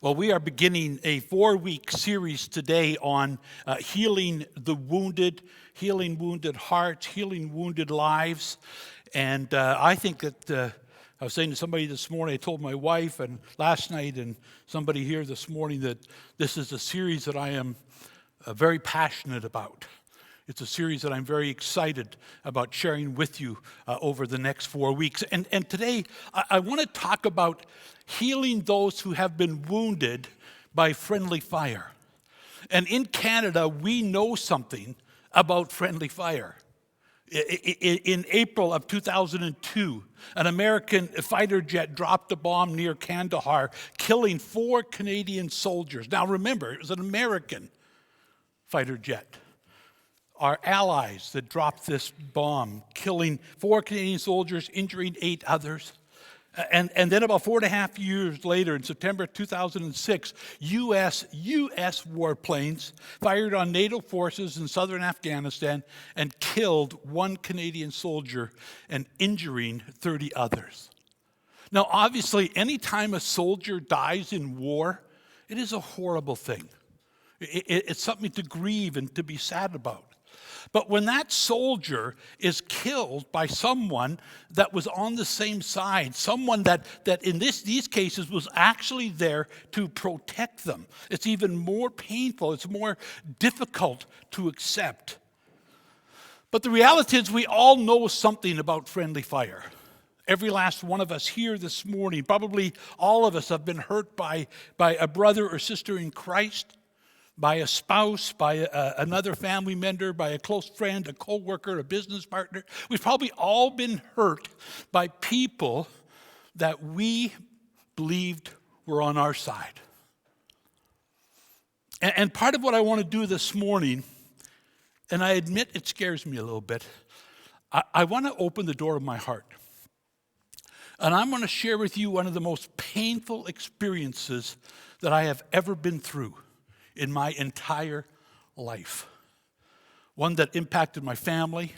Well, we are beginning a 4-week series today on healing the wounded, healing wounded hearts, healing wounded lives. And I think that I was saying to somebody this morning, I told my wife and last night and somebody here this morning that this is a series that I am very passionate about. It's a series that I'm very excited about sharing with you over the next 4 weeks. And today, I want to talk about healing those who have been wounded by friendly fire. And in Canada, we know something about friendly fire. In April of 2002, an American fighter jet dropped a bomb near Kandahar, killing 4 Canadian soldiers. Now remember, it was an American fighter jet. Our allies that dropped this bomb, killing 4 Canadian soldiers, injuring 8 others. And then about 4.5 years later, in September 2006, U.S. warplanes fired on NATO forces in southern Afghanistan and killed 1 Canadian soldier and injuring 30 others. Now, obviously, anytime a soldier dies in war, it is a horrible thing. It's something to grieve and to be sad about. But when that soldier is killed by someone that was on the same side, someone that in these cases was actually there to protect them, it's even more painful, it's more difficult to accept. But the reality is we all know something about friendly fire. Every last one of us here this morning, probably all of us have been hurt by a brother or sister in Christ, by a spouse, by another family member, by a close friend, a co-worker, a business partner. We've probably all been hurt by people that we believed were on our side. And part of what I want to do this morning, and I admit it scares me a little bit, I want to open the door of my heart. And I'm going to share with you one of the most painful experiences that I have ever been through in my entire life. One that impacted my family,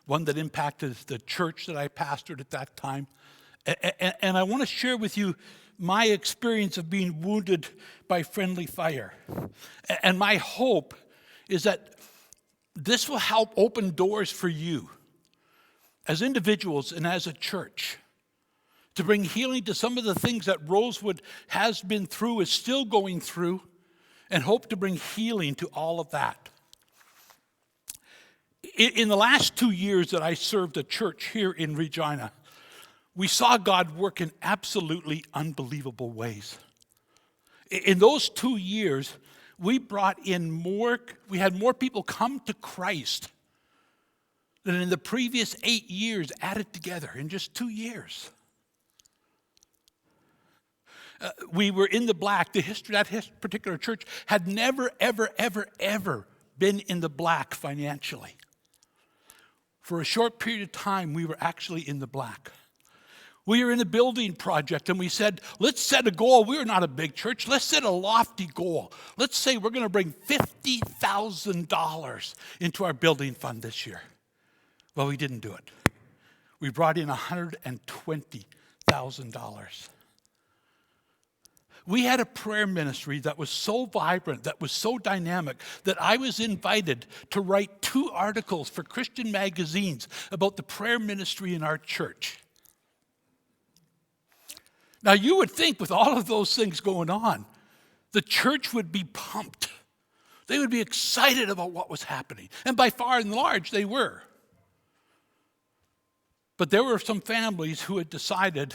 one that impacted the church that I pastored at that time. And I want to share with you my experience of being wounded by friendly fire. And my hope is that this will help open doors for you as individuals and as a church to bring healing to some of the things that Rosewood has been through, is still going through, and hope to bring healing to all of that. In the last 2 years that I served a church here in Regina, we saw God work in absolutely unbelievable ways. In those 2 years, we had more people come to Christ than in the previous 8 years added together in just 2 years. We were in the black. That particular church had never, ever, ever, ever been in the black financially. For a short period of time, we were actually in the black. We were in a building project, and we said, let's set a goal. We're not a big church. Let's set a lofty goal. Let's say we're going to bring $50,000 into our building fund this year. Well, we didn't do it. We brought in $120,000. We had a prayer ministry that was so vibrant, that was so dynamic, that I was invited to write 2 articles for Christian magazines about the prayer ministry in our church. Now, you would think with all of those things going on, the church would be pumped. They would be excited about what was happening. And by far and large, they were. But there were some families who had decided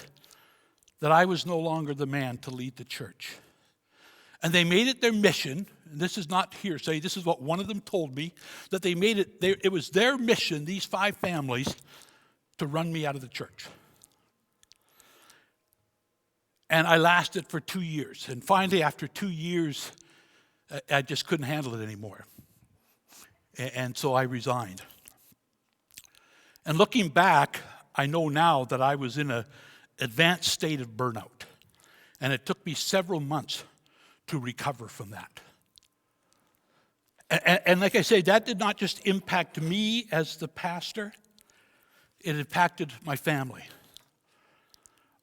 that I was no longer the man to lead the church. And they made it their mission, and this is not hearsay, this is what one of them told me, that they made it was their mission, these 5 families, to run me out of the church. And I lasted for 2 years. And finally, after 2 years, I just couldn't handle it anymore. And so I resigned. And looking back, I know now that I was in an advanced state of burnout. And it took me several months to recover from that. And like I say, that did not just impact me as the pastor, it impacted my family.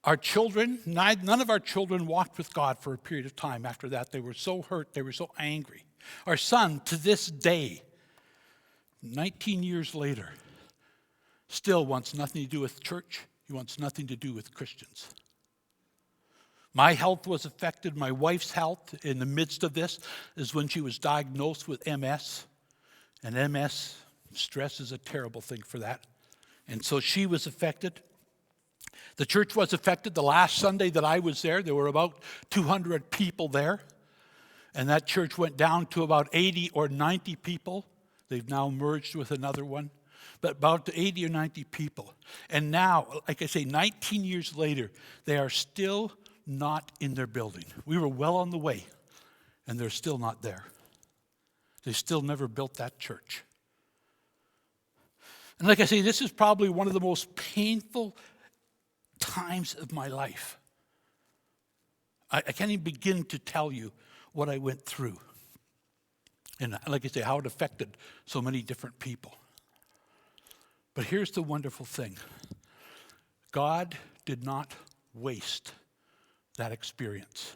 Our children, none of our children walked with God for a period of time after that. They were so hurt, they were so angry. Our son, to this day, 19 years later, still wants nothing to do with church. He wants nothing to do with Christians. My health was affected. My wife's health in the midst of this is when she was diagnosed with MS. And MS, stress is a terrible thing for that. And so she was affected. The church was affected. The last Sunday that I was there were about 200 people there. And that church went down to about 80 or 90 people. They've now merged with another one. But about 80 or 90 people. And now, like I say, 19 years later, they are still not in their building. We were well on the way, and they're still not there. They still never built that church. And like I say, this is probably one of the most painful times of my life. I can't even begin to tell you what I went through. And like I say, how it affected so many different people. But here's the wonderful thing. God did not waste that experience.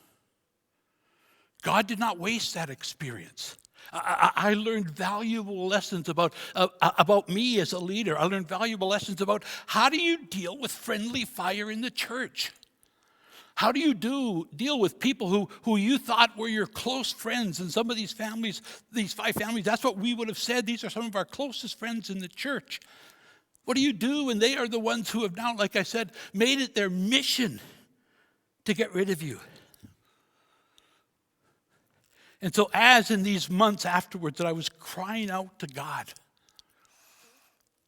God did not waste that experience. I learned valuable lessons about me as a leader. I learned valuable lessons about how do you deal with friendly fire in the church? How do you deal with people who you thought were your close friends? And some of these families, these 5 families, that's what we would have said. These are some of our closest friends in the church. What do you do when they are the ones who have now, like I said, made it their mission to get rid of you? And so as in these months afterwards that I was crying out to God,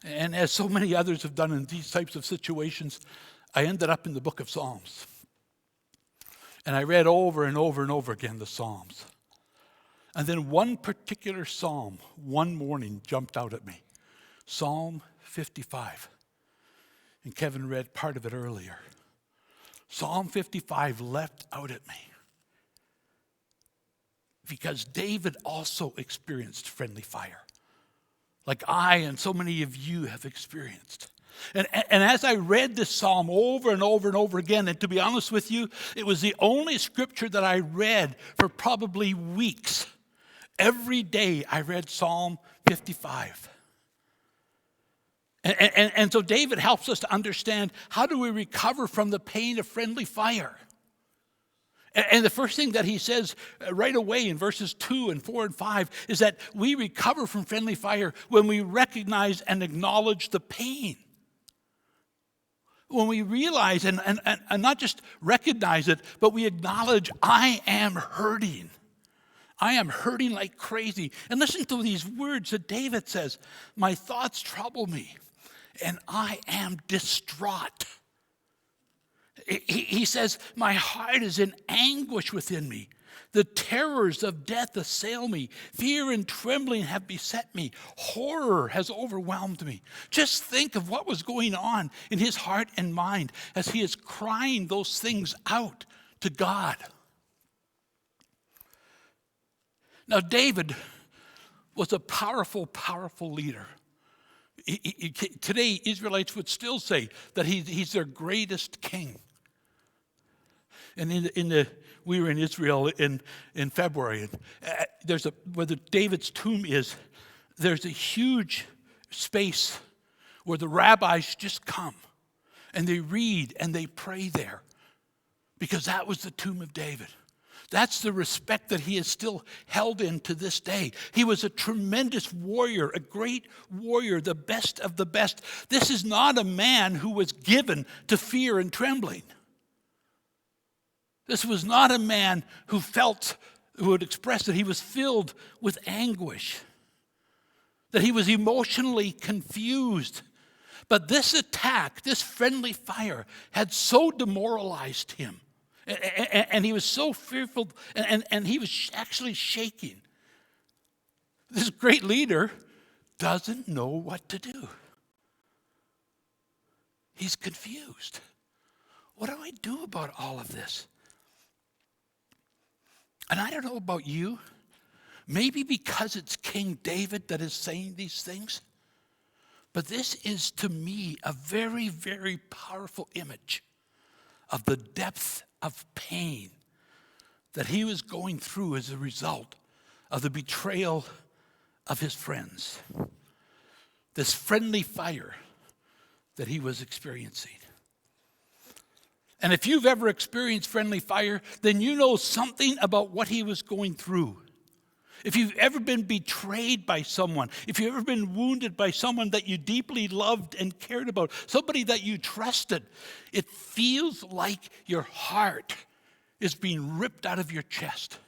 and as so many others have done in these types of situations, I ended up in the book of Psalms. And I read over and over and over again the Psalms. And then one particular psalm, one morning, jumped out at me. Psalm 55. And Kevin read part of it earlier. Psalm 55 leapt out at me. Because David also experienced friendly fire, like I and so many of you have experienced. And as I read this psalm over and over and over again, and to be honest with you, it was the only scripture that I read for probably weeks. Every day I read Psalm 55. And so David helps us to understand, how do we recover from the pain of friendly fire? And the first thing that he says right away in verses 2 and 4 and 5 is that we recover from friendly fire when we recognize and acknowledge the pain. When we realize and not just recognize it, but we acknowledge, I am hurting. I am hurting like crazy. And listen to these words that David says, my thoughts trouble me, and I am distraught. He says, my heart is in anguish within me. The terrors of death assail me. Fear and trembling have beset me. Horror has overwhelmed me. Just think of what was going on in his heart and mind as he is crying those things out to God. Now, David was a powerful, powerful leader. Today, Israelites would still say that he's their greatest king. And we were in Israel in February. And where David's tomb is, there's a huge space where the rabbis just come and they read and they pray there, because that was the tomb of David. That's the respect that he is still held in to this day. He was a tremendous warrior, a great warrior, the best of the best. This is not a man who was given to fear and trembling. This was not a man who would express that he was filled with anguish, that he was emotionally confused. But this attack, this friendly fire, had so demoralized him. And he was so fearful, and he was actually shaking. This great leader doesn't know what to do. He's confused. What do I do about all of this? And I don't know about you. Maybe because it's King David that is saying these things. But this is, to me, a very, very powerful image of the depth of pain that he was going through as a result of the betrayal of his friends. This friendly fire that he was experiencing. And if you've ever experienced friendly fire, then you know something about what he was going through. If you've ever been betrayed by someone, if you've ever been wounded by someone that you deeply loved and cared about, somebody that you trusted, it feels like your heart is being ripped out of your chest.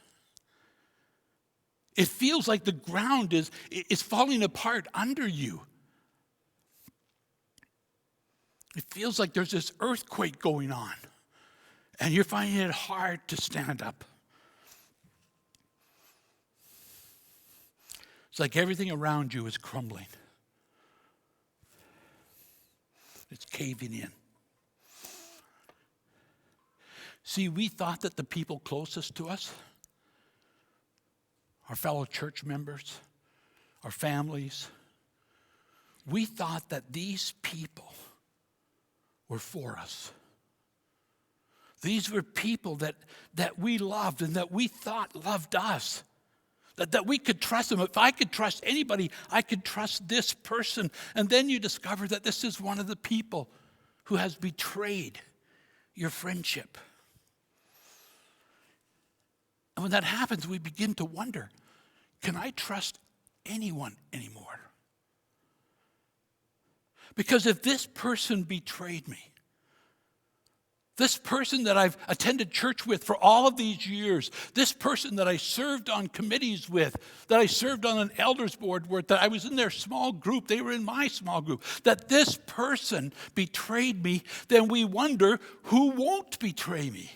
It feels like the ground is falling apart under you. It feels like there's this earthquake going on, and you're finding it hard to stand up. It's like everything around you is crumbling. It's caving in. See, we thought that the people closest to us, our fellow church members, our families, we thought that these people were for us. These were people that we loved and that we thought loved us. That we could trust them. If I could trust anybody, I could trust this person. And then you discover that this is one of the people who has betrayed your friendship. And when that happens, we begin to wonder, can I trust anyone anymore? Because if this person betrayed me, this person that I've attended church with for all of these years, this person that I served on committees with, that I served on an elders board with, that I was in their small group, they were in my small group, that this person betrayed me, then we wonder who won't betray me?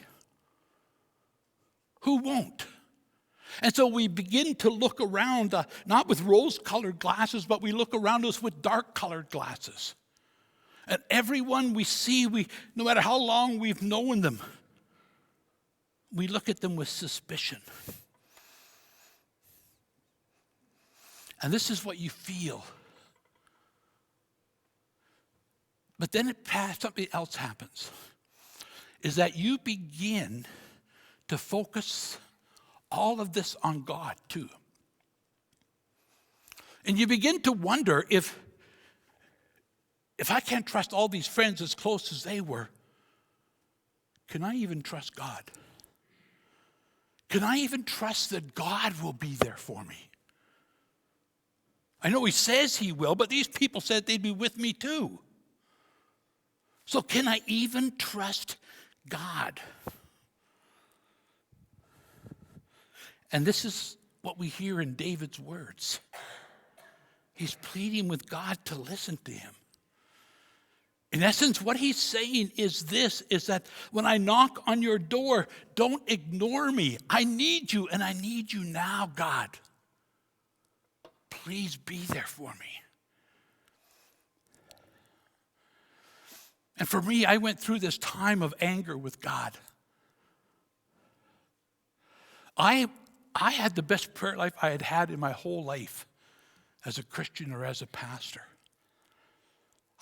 Who won't? And so we begin to look around, not with rose-colored glasses, but we look around us with dark-colored glasses. And everyone we see, no matter how long we've known them, we look at them with suspicion. And this is what you feel. But then something else happens, is that you begin to focus all of this on God too. And you begin to wonder if I can't trust all these friends as close as they were, can I even trust God? Can I even trust that God will be there for me? I know he says he will, but these people said they'd be with me too. So can I even trust God? And this is what we hear in David's words. He's pleading with God to listen to him. In essence, what he's saying is this, is that when I knock on your door, don't ignore me. I need you, and I need you now, God. Please be there for me. And for me, I went through this time of anger with God. I had the best prayer life I had had in my whole life as a Christian or as a pastor.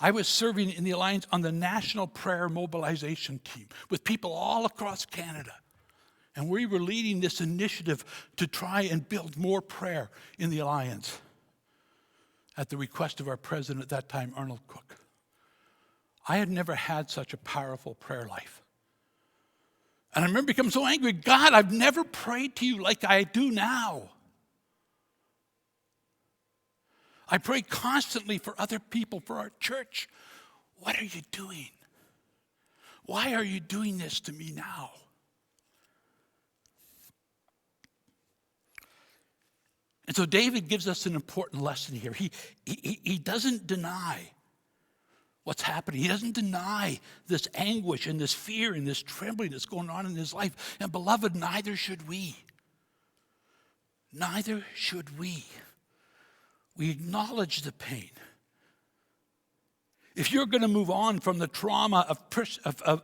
I was serving in the Alliance on the National Prayer Mobilization Team with people all across Canada. And we were leading this initiative to try and build more prayer in the Alliance at the request of our president at that time, Arnold Cook. I had never had such a powerful prayer life. And I remember becoming so angry, God, I've never prayed to you like I do now. I pray constantly for other people, for our church. What are you doing? Why are you doing this to me now? And so David gives us an important lesson here. He doesn't deny what's happening. He doesn't deny this anguish and this fear and this trembling that's going on in his life. And beloved, neither should we. Neither should we. We acknowledge the pain. If you're going to move on from the trauma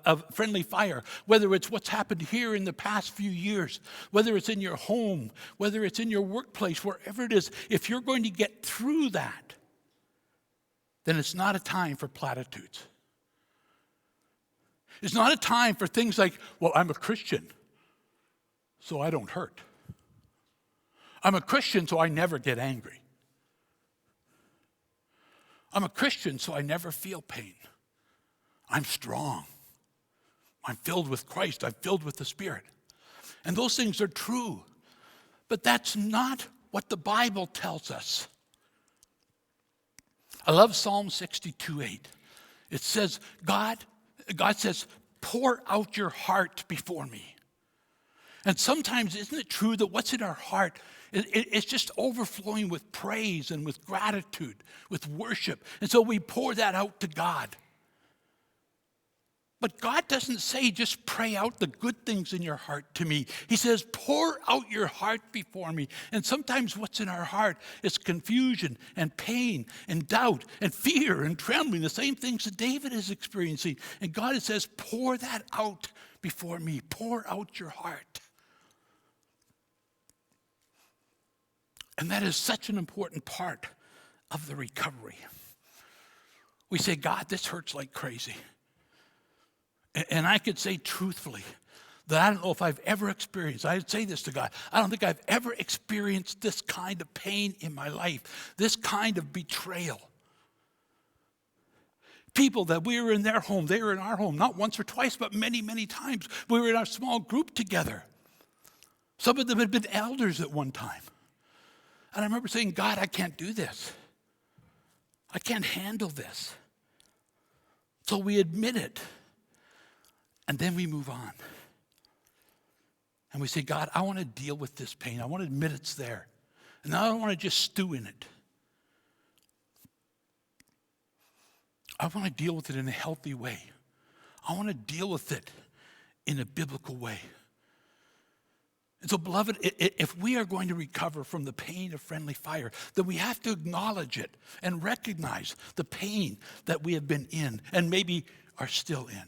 of friendly fire, whether it's what's happened here in the past few years, whether it's in your home, whether it's in your workplace, wherever it is, if you're going to get through that, then it's not a time for platitudes. It's not a time for things like, well, I'm a Christian, so I don't hurt. I'm a Christian, so I never get angry. I'm a Christian, so I never feel pain. I'm strong. I'm filled with Christ. I'm filled with the Spirit. And those things are true. But that's not what the Bible tells us. I love Psalm 62:8. It says, God says, pour out your heart before me. And sometimes, isn't it true that what's in our heart, it's just overflowing with praise and with gratitude, with worship. And so we pour that out to God. But God doesn't say just pray out the good things in your heart to me. He says pour out your heart before me. And sometimes what's in our heart is confusion and pain and doubt and fear and trembling, the same things that David is experiencing. And God says pour that out before me. Pour out your heart. And that is such an important part of the recovery. We say, God, this hurts like crazy. And I could say truthfully that I don't know if I've ever experienced, I'd say this to God, I don't think I've ever experienced this kind of pain in my life, this kind of betrayal. People that we were in their home, they were in our home, not once or twice, but many, many times. We were in our small group together. Some of them had been elders at one time. And I remember saying, God, I can't do this. I can't handle this. So we admit it. And then we move on. And we say, God, I want to deal with this pain. I want to admit it's there. And I don't want to just stew in it. I want to deal with it in a healthy way. I want to deal with it in a biblical way. And so, beloved, if we are going to recover from the pain of friendly fire, then we have to acknowledge it and recognize the pain that we have been in and maybe are still in.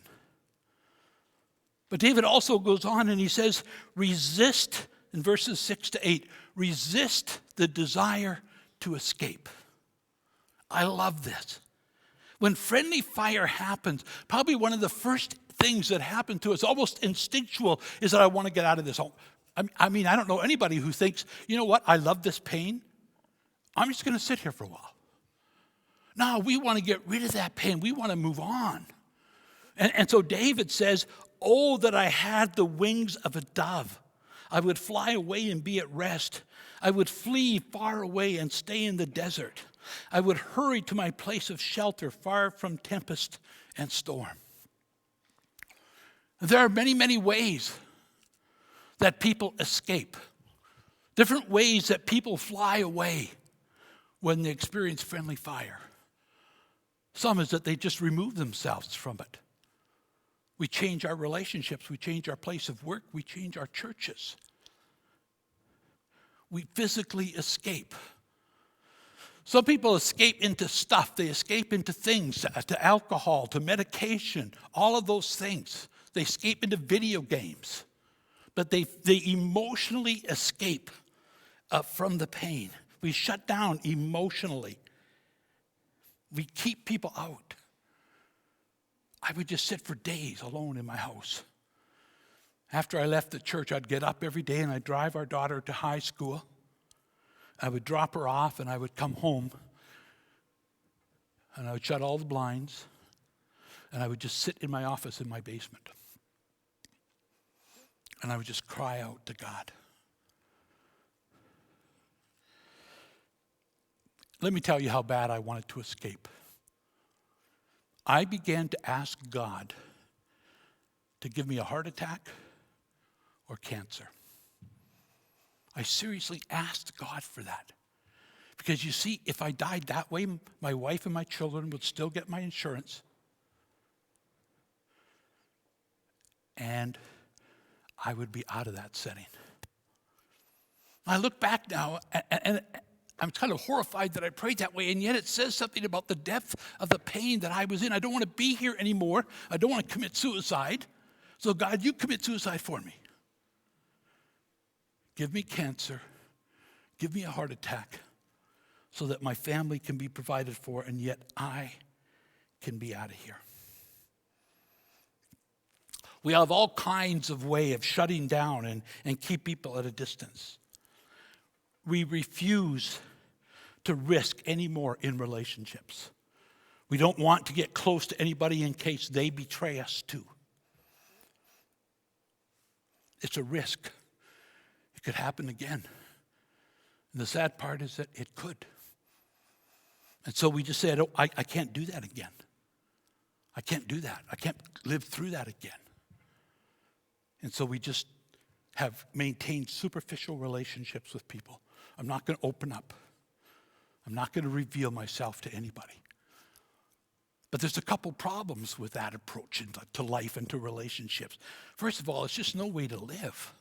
But David also goes on and he says, resist, in verses 6-8, resist the desire to escape. I love this. When friendly fire happens, probably one of the first things that happen to us, almost instinctual, is that I want to get out of this home. I mean, I don't know anybody who thinks, you know what, I love this pain. I'm just going to sit here for a while. No, we want to get rid of that pain. We want to move on. And so David says, oh, that I had the wings of a dove. I would fly away and be at rest. I would flee far away and stay in the desert. I would hurry to my place of shelter, far from tempest and storm. There are many, many ways that people escape. Different ways that people fly away when they experience friendly fire. Some is that they just remove themselves from it. We change our relationships. We change our place of work. We change our churches. We physically escape. Some people escape into stuff. They escape into things, to alcohol, to medication, all of those things. They escape into video games. But they emotionally escape from the pain. We shut down emotionally. We keep people out. I would just sit for days alone in my house. After I left the church, I'd get up every day and I'd drive our daughter to high school. I would drop her off and I would come home and I would shut all the blinds and I would just sit in my office in my basement. And I would just cry out to God. Let me tell you how bad I wanted to escape. I began to ask God to give me a heart attack or cancer. I seriously asked God for that. Because you see, if I died that way, my wife and my children would still get my insurance. And I would be out of that setting. I look back now, and I'm kind of horrified that I prayed that way, and yet it says something about the depth of the pain that I was in. I don't want to be here anymore. I don't want to commit suicide. So God, you commit suicide for me. Give me cancer. Give me a heart attack so that my family can be provided for, and yet I can be out of here. We have all kinds of way of shutting down and keep people at a distance. We refuse to risk any more in relationships. We don't want to get close to anybody in case they betray us too. It's a risk. It could happen again. And the sad part is that it could. And so we just said, I can't do that again. I can't do that. I can't live through that again. And so we just have maintained superficial relationships with people. I'm not going to open up. I'm not going to reveal myself to anybody. But there's a couple problems with that approach to life and to relationships. First of all, it's just no way to live.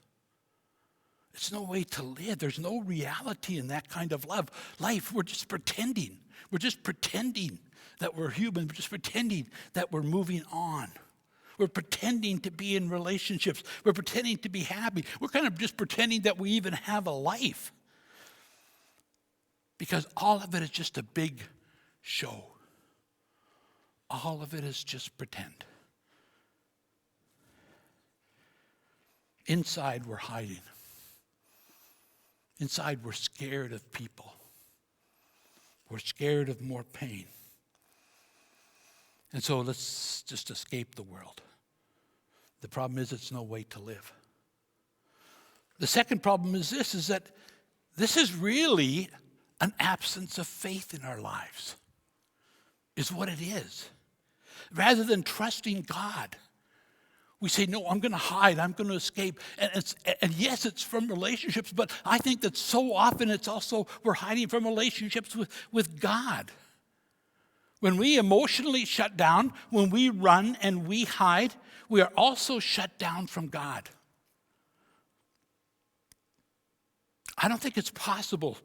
It's no way to live. There's no reality in that kind of life. We're just pretending. We're just pretending that we're human. We're just pretending that we're moving on. We're pretending to be in relationships. We're pretending to be happy. We're kind of just pretending that we even have a life. Because all of it is just a big show. All of it is just pretend. Inside, we're hiding. Inside, we're scared of people. We're scared of more pain. And so let's just escape the world. The problem is it's no way to live. The second problem is that this is really an absence of faith in our lives, is what it is. Rather than trusting God, we say, no, I'm going to hide, I'm going to escape. And yes, it's from relationships, but I think that so often it's also we're hiding from relationships with God. When we emotionally shut down, when we run and we hide, we are also shut down from God. I don't think it's possible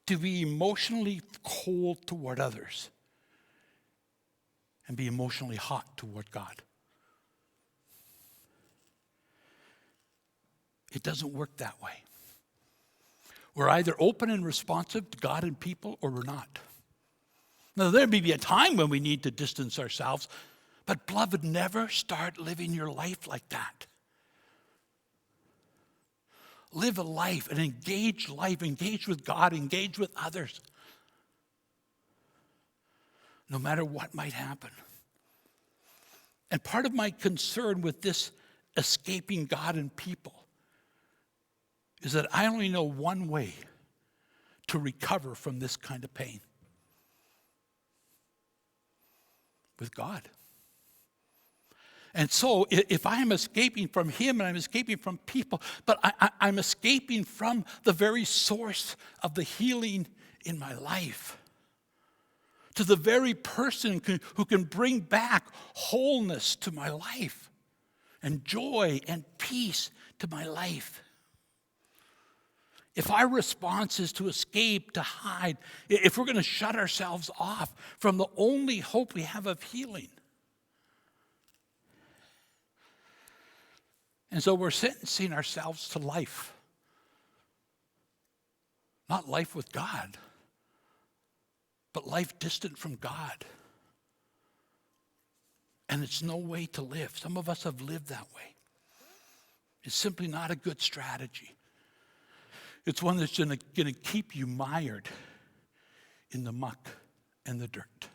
to be emotionally cold toward others and be emotionally hot toward God. It doesn't work that way. We're either open and responsive to God and people, or we're not. Now, there may be a time when we need to distance ourselves, but beloved, never start living your life like that. Live a life, an engaged life, engage with God, engage with others, no matter what might happen. And part of my concern with this escaping God and people is that I only know one way to recover from this kind of pain. With God. And so if I am escaping from Him and I'm escaping from people, but I'm escaping from the very source of the healing in my life, to the very person who can bring back wholeness to my life and joy and peace to my life. If our response is to escape, to hide, if we're going to shut ourselves off from the only hope we have of healing. And so we're sentencing ourselves to life. Not life with God, but life distant from God. And it's no way to live. Some of us have lived that way. It's simply not a good strategy. It's one that's going to keep you mired in the muck and the dirt,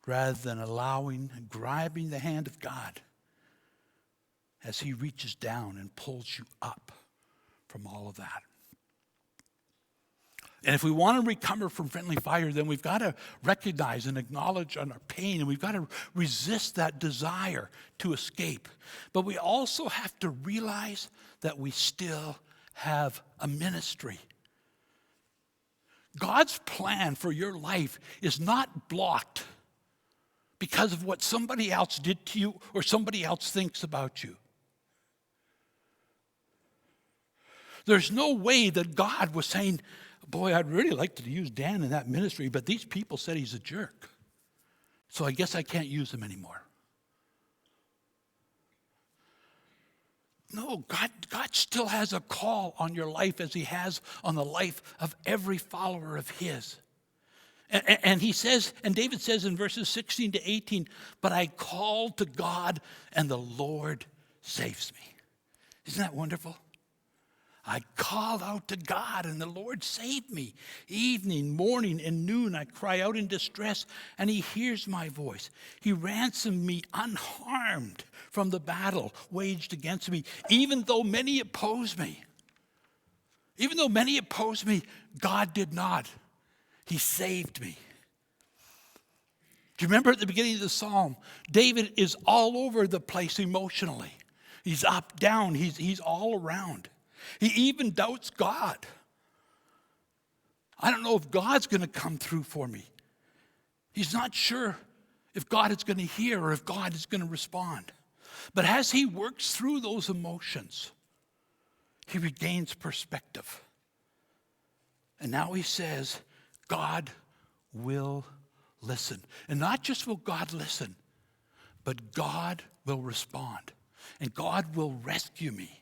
rather than allowing and grabbing the hand of God as He reaches down and pulls you up from all of that. And if we want to recover from friendly fire, then we've got to recognize and acknowledge our pain, and we've got to resist that desire to escape. But we also have to realize that we still have a ministry. God's plan for your life is not blocked because of what somebody else did to you or somebody else thinks about you. There's no way that God was saying, boy, I'd really like to use Dan in that ministry, but these people said he's a jerk, so I guess I can't use him anymore. No, God still has a call on your life as He has on the life of every follower of His. And he says, and David says in verses 16 to 18, but I called to God and the Lord saves me. Isn't that wonderful? I called out to God and the Lord saved me. Evening, morning, and noon I cry out in distress and he hears my voice. He ransomed me unharmed from the battle waged against me, even though many oppose me. Even though many oppose me, God did not. He saved me. Do you remember at the beginning of the psalm, David is all over the place emotionally. He's up, down, he's all around. He even doubts God. I don't know if God's going to come through for me. He's not sure if God is going to hear or if God is going to respond. But as he works through those emotions, he regains perspective. And now he says, God will listen. And not just will God listen, but God will respond. And God will rescue me.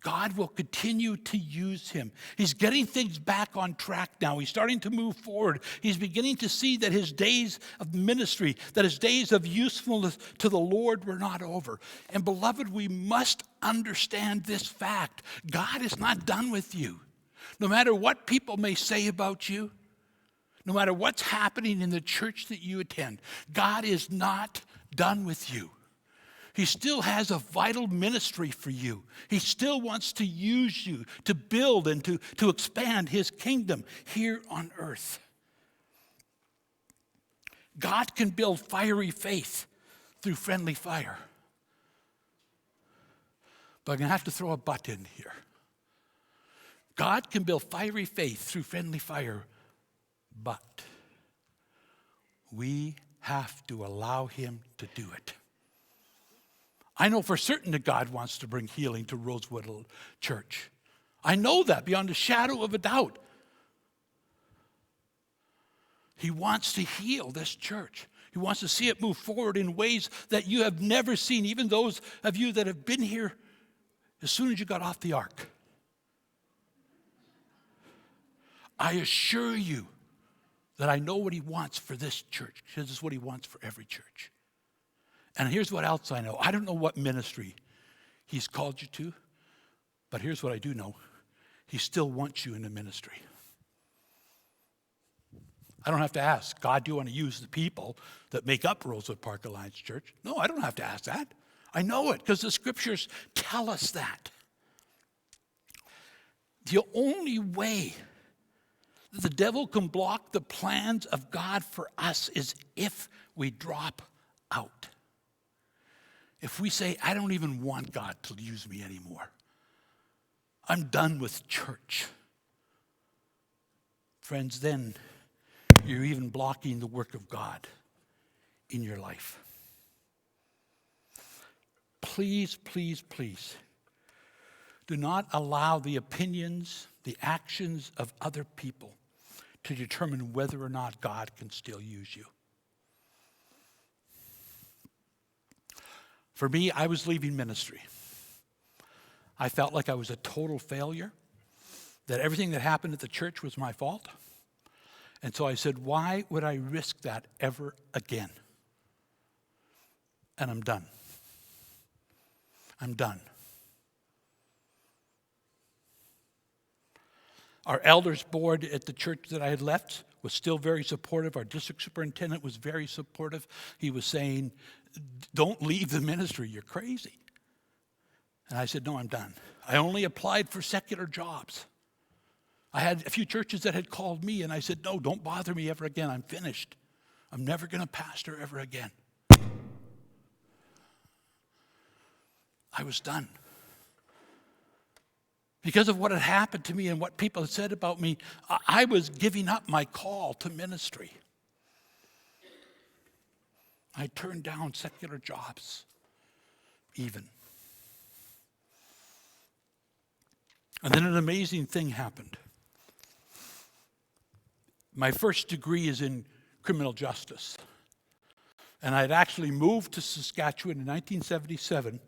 God will continue to use him. He's getting things back on track now. He's starting to move forward. He's beginning to see that his days of ministry, that his days of usefulness to the Lord were not over. And beloved, we must understand this fact. God is not done with you. No matter what people may say about you, no matter what's happening in the church that you attend, God is not done with you. He still has a vital ministry for you. He still wants to use you to build and to expand his kingdom here on earth. God can build fiery faith through friendly fire. But I'm going to have to throw a but in here. God can build fiery faith through friendly fire, but we have to allow him to do it. I know for certain that God wants to bring healing to Rosewood Church. I know that beyond a shadow of a doubt. He wants to heal this church. He wants to see it move forward in ways that you have never seen, even those of you that have been here as soon as you got off the ark. I assure you that I know what he wants for this church, because it's what he wants for every church. And here's what else I know. I don't know what ministry he's called you to, but here's what I do know. He still wants you in the ministry. I don't have to ask, God, do you want to use the people that make up Rosewood Park Alliance Church? No, I don't have to ask that. I know it because the scriptures tell us that. The only way that the devil can block the plans of God for us is if we drop out. If we say, I don't even want God to use me anymore. I'm done with church. Friends, then you're even blocking the work of God in your life. Please, please, please, do not allow the opinions, the actions of other people to determine whether or not God can still use you. For me, I was leaving ministry. I felt like I was a total failure, that everything that happened at the church was my fault. And so I said, why would I risk that ever again? And I'm done. I'm done. Our elders board at the church that I had left was still very supportive. Our district superintendent was very supportive. He was saying, don't leave the ministry, you're crazy. And I said, no, I'm done. I only applied for secular jobs. I had a few churches that had called me, and I said, no, don't bother me ever again. I'm finished. I'm never going to pastor ever again. I was done. Because of what had happened to me and what people had said about me, I was giving up my call to ministry. I turned down secular jobs, even. And then an amazing thing happened. My first degree is in criminal justice. And I had actually moved to Saskatchewan in 1977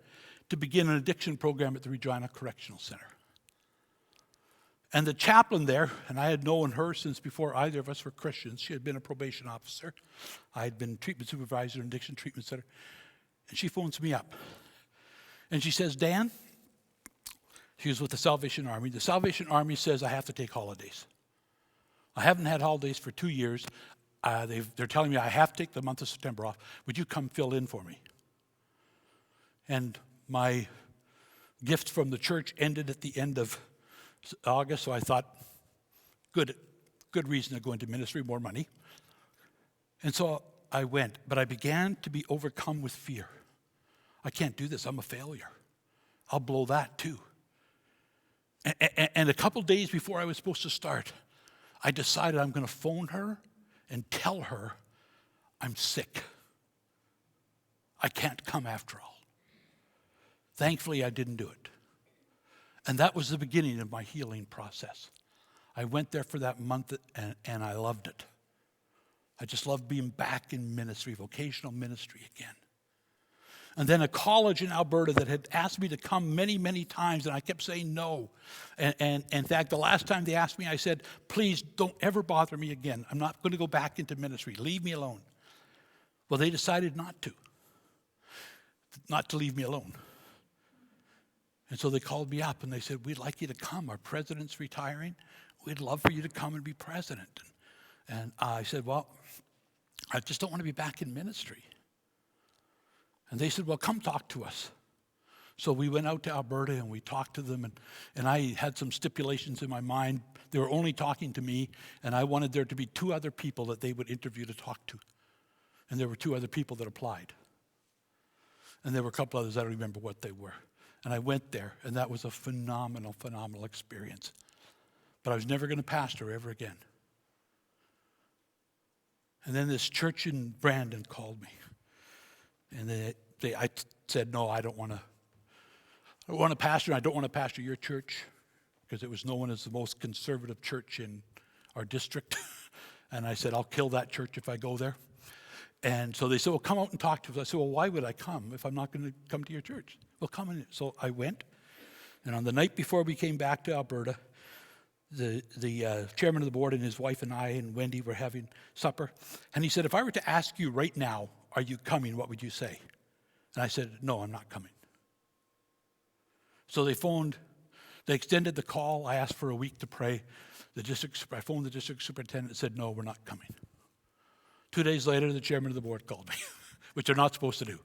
to begin an addiction program at the Regina Correctional Center. And the chaplain there, and I had known her since before either of us were Christians. She had been a probation officer. I had been treatment supervisor in addiction treatment center. And she phones me up. And she says, Dan, she was with the Salvation Army. The Salvation Army says I have to take holidays. I haven't had holidays for 2 years. They're telling me I have to take the month of September off. Would you come fill in for me? And my gift from the church ended at the end of August, so I thought, good reason to go into ministry, more money. And so I went, but I began to be overcome with fear. I can't do this. I'm a failure. I'll blow that too. And a couple days before I was supposed to start, I decided I'm going to phone her and tell her I'm sick. I can't come after all. Thankfully, I didn't do it. And that was the beginning of my healing process. I went there for that month and I loved it. I just loved being back in ministry, vocational ministry again. And then a college in Alberta that had asked me to come many, many times, and I kept saying no. And in fact, the last time they asked me, I said, please don't ever bother me again. I'm not going to go back into ministry. Leave me alone. Well, they decided not to leave me alone. And so they called me up and they said, we'd like you to come. Our president's retiring. We'd love for you to come and be president. And I said, well, I just don't want to be back in ministry. And they said, well, come talk to us. So we went out to Alberta and we talked to them. And I had some stipulations in my mind. They were only talking to me. And I wanted there to be 2 other people that they would interview to talk to. And there were 2 other people that applied. And there were a couple others, I don't remember what they were. And I went there, and that was a phenomenal, phenomenal experience. But I was never going to pastor ever again. And then this church in Brandon called me. And I said, no, I don't want to pastor. I don't want to pastor your church because it was known as the most conservative church in our district. And I said, I'll kill that church if I go there. And so they said, well, come out and talk to us. I said, well, why would I come if I'm not going to come to your church? Well, come in. So I went. And on the night before we came back to Alberta, the chairman of the board and his wife and I and Wendy were having supper. And he said, if I were to ask you right now, are you coming, what would you say? And I said, no, I'm not coming. So they extended the call. I asked for a week to pray. I phoned the district superintendent and said, no, we're not coming. 2 days later, the chairman of the board called me, which they're not supposed to do,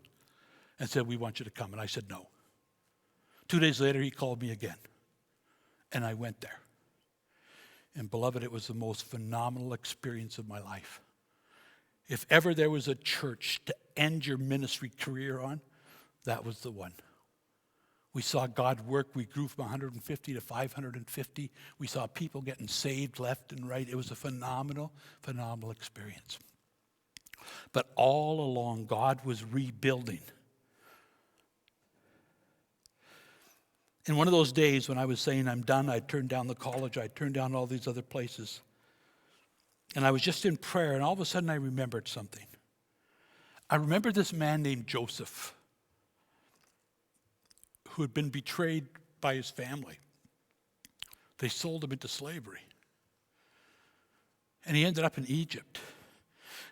and said, we want you to come. And I said, no. 2 days later, he called me again, and I went there. And beloved, it was the most phenomenal experience of my life. If ever there was a church to end your ministry career on, that was the one. We saw God work. We grew from 150 to 550. We saw people getting saved left and right. It was a phenomenal, phenomenal experience. But all along, God was rebuilding. In one of those days when I was saying I'm done, I turned down the college, I turned down all these other places. And I was just in prayer, and all of a sudden I remembered something. I remembered this man named Joseph who had been betrayed by his family. They sold him into slavery. And he ended up in Egypt.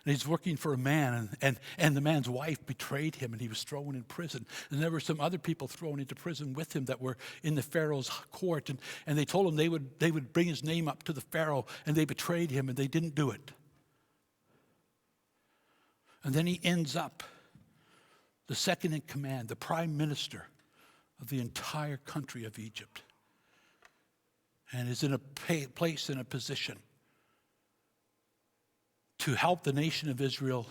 And he's working for a man, and the man's wife betrayed him, and he was thrown in prison. And there were some other people thrown into prison with him that were in the Pharaoh's court, and they told him they would bring his name up to the Pharaoh, and they betrayed him, and they didn't do it. And then he ends up the second in command, the prime minister of the entire country of Egypt, and is in a place, in a position to help the nation of Israel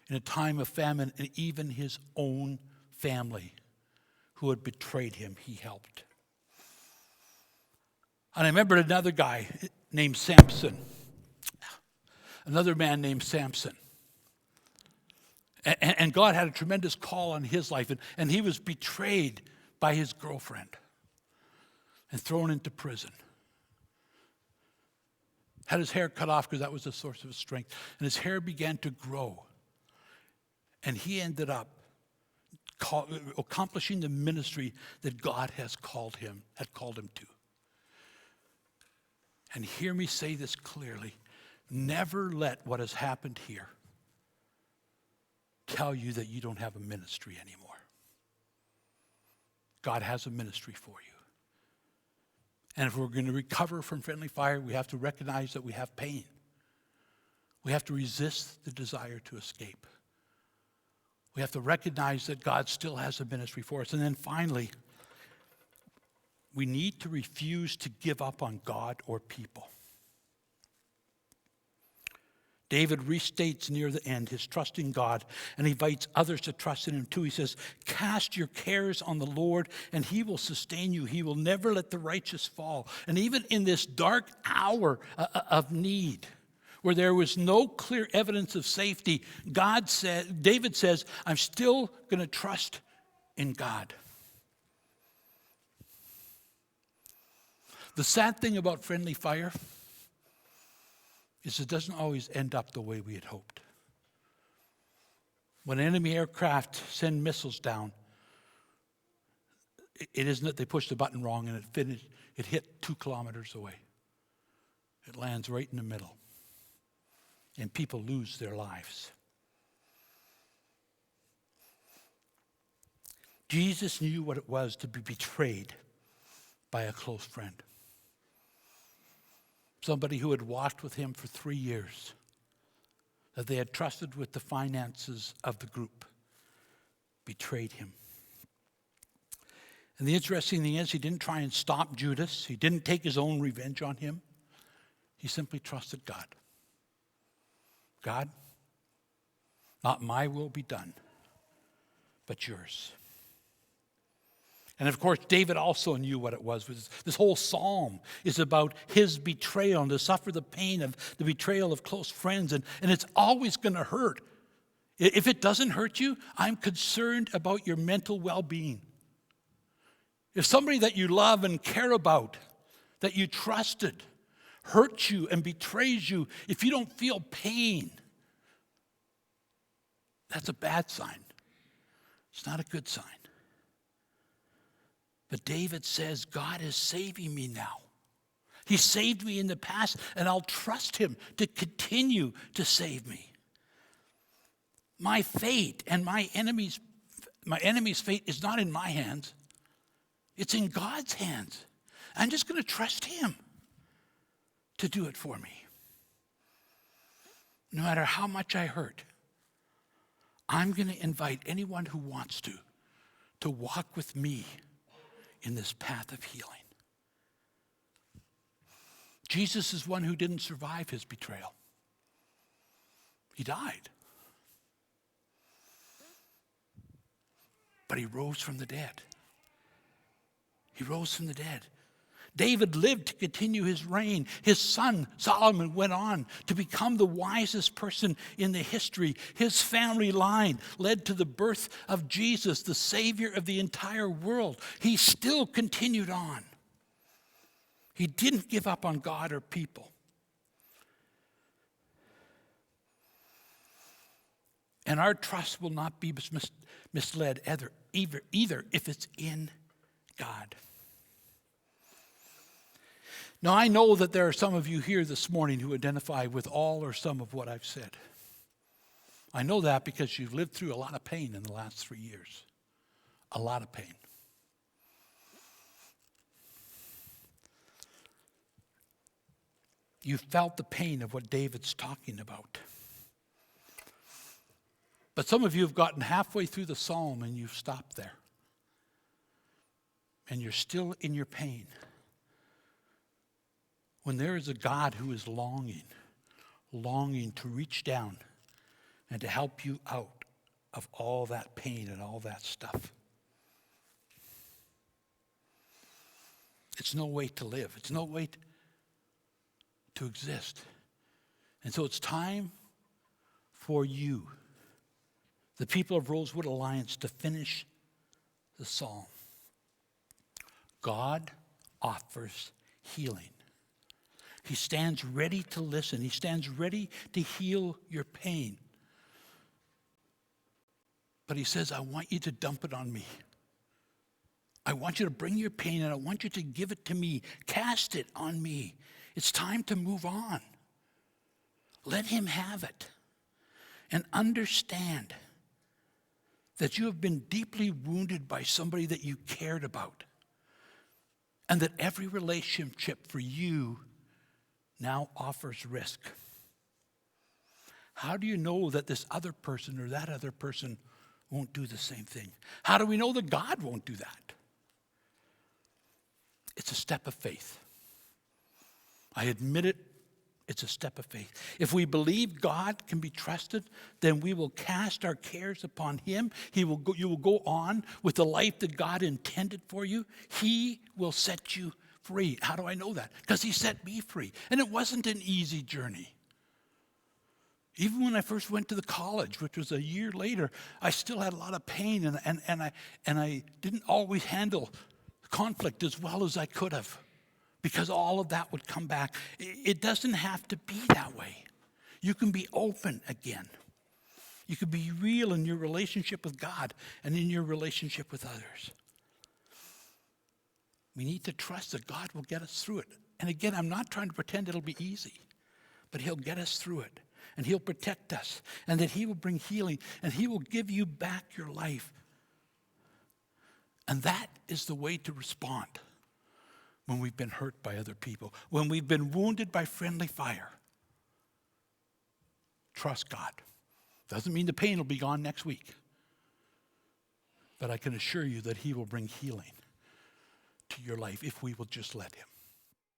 in a time of famine, and even his own family who had betrayed him, he helped. And I remembered another guy named Samson, another man named Samson. And God had a tremendous call on his life, and he was betrayed by his girlfriend and thrown into prison. Had his hair cut off because that was a source of his strength. And his hair began to grow. And he ended up accomplishing the ministry that God had called him to. And hear me say this clearly. Never let what has happened here tell you that you don't have a ministry anymore. God has a ministry for you. And if we're going to recover from friendly fire, we have to recognize that we have pain. We have to resist the desire to escape. We have to recognize that God still has a ministry for us. And then finally, we need to refuse to give up on God or people. David restates near the end his trust in God and invites others to trust in him too. He says, cast your cares on the Lord and he will sustain you. He will never let the righteous fall. And even in this dark hour of need, where there was no clear evidence of safety, David says, I'm still going to trust in God. The sad thing about friendly fire is it doesn't always end up the way we had hoped. When enemy aircraft send missiles down, it isn't that they pushed the button wrong and it hit 2 kilometers away. It lands right in the middle. And people lose their lives. Jesus knew what it was to be betrayed by a close friend. Somebody who had walked with him for 3 years, that they had trusted with the finances of the group, betrayed him. And the interesting thing is, he didn't try and stop Judas. He didn't take his own revenge on him. He simply trusted God. God, not my will be done, but yours. And of course, David also knew what it was. This whole psalm is about his betrayal and to suffer the pain of the betrayal of close friends. And it's always going to hurt. If it doesn't hurt you, I'm concerned about your mental well-being. If somebody that you love and care about, that you trusted, hurts you and betrays you, if you don't feel pain, that's a bad sign. It's not a good sign. But David says, God is saving me now. He saved me in the past, and I'll trust him to continue to save me. My fate and my enemy's fate is not in my hands. It's in God's hands. I'm just going to trust him to do it for me. No matter how much I hurt, I'm going to invite anyone who wants to walk with me in this path of healing. Jesus is one who didn't survive his betrayal. He died. But he rose from the dead. He rose from the dead. David lived to continue his reign. His son, Solomon, went on to become the wisest person in the history. His family line led to the birth of Jesus, the Savior of the entire world. He still continued on. He didn't give up on God or people. And our trust will not be misled either if it's in God. Now, I know that there are some of you here this morning who identify with all or some of what I've said. I know that because you've lived through a lot of pain in the last 3 years. A lot of pain. You felt the pain of what David's talking about. But some of you have gotten halfway through the psalm and you've stopped there. And you're still in your pain. When there is a God who is longing to reach down and to help you out of all that pain and all that stuff. It's no way to live. It's no way to exist. And so it's time for you, the people of Rosewood Alliance, to finish the psalm. God offers healing. He stands ready to listen. He stands ready to heal your pain. But he says, I want you to dump it on me. I want you to bring your pain and I want you to give it to me. Cast it on me. It's time to move on. Let him have it. And understand that you have been deeply wounded by somebody that you cared about. And that every relationship for you now offers risk. How do you know that this other person or that other person won't do the same thing? How do we know that God won't do that? It's a step of faith. I admit it, it's a step of faith. If we believe God can be trusted, then we will cast our cares upon him. You will go on with the life that God intended for you. He will set you free. How do I know that? Because he set me free. And it wasn't an easy journey. Even when I first went to the college, which was a year later, I still had a lot of pain, and I didn't always handle conflict as well as I could have, because all of that would come back. It doesn't have to be that way. You can be open again. You can be real in your relationship with God and in your relationship with others. We need to trust that God will get us through it. And again, I'm not trying to pretend it'll be easy, but he'll get us through it. And he'll protect us, and that he will bring healing, and he will give you back your life. And that is the way to respond when we've been hurt by other people, when we've been wounded by friendly fire. Trust God. Doesn't mean the pain will be gone next week, but I can assure you that he will bring healing to your life if we will just let him.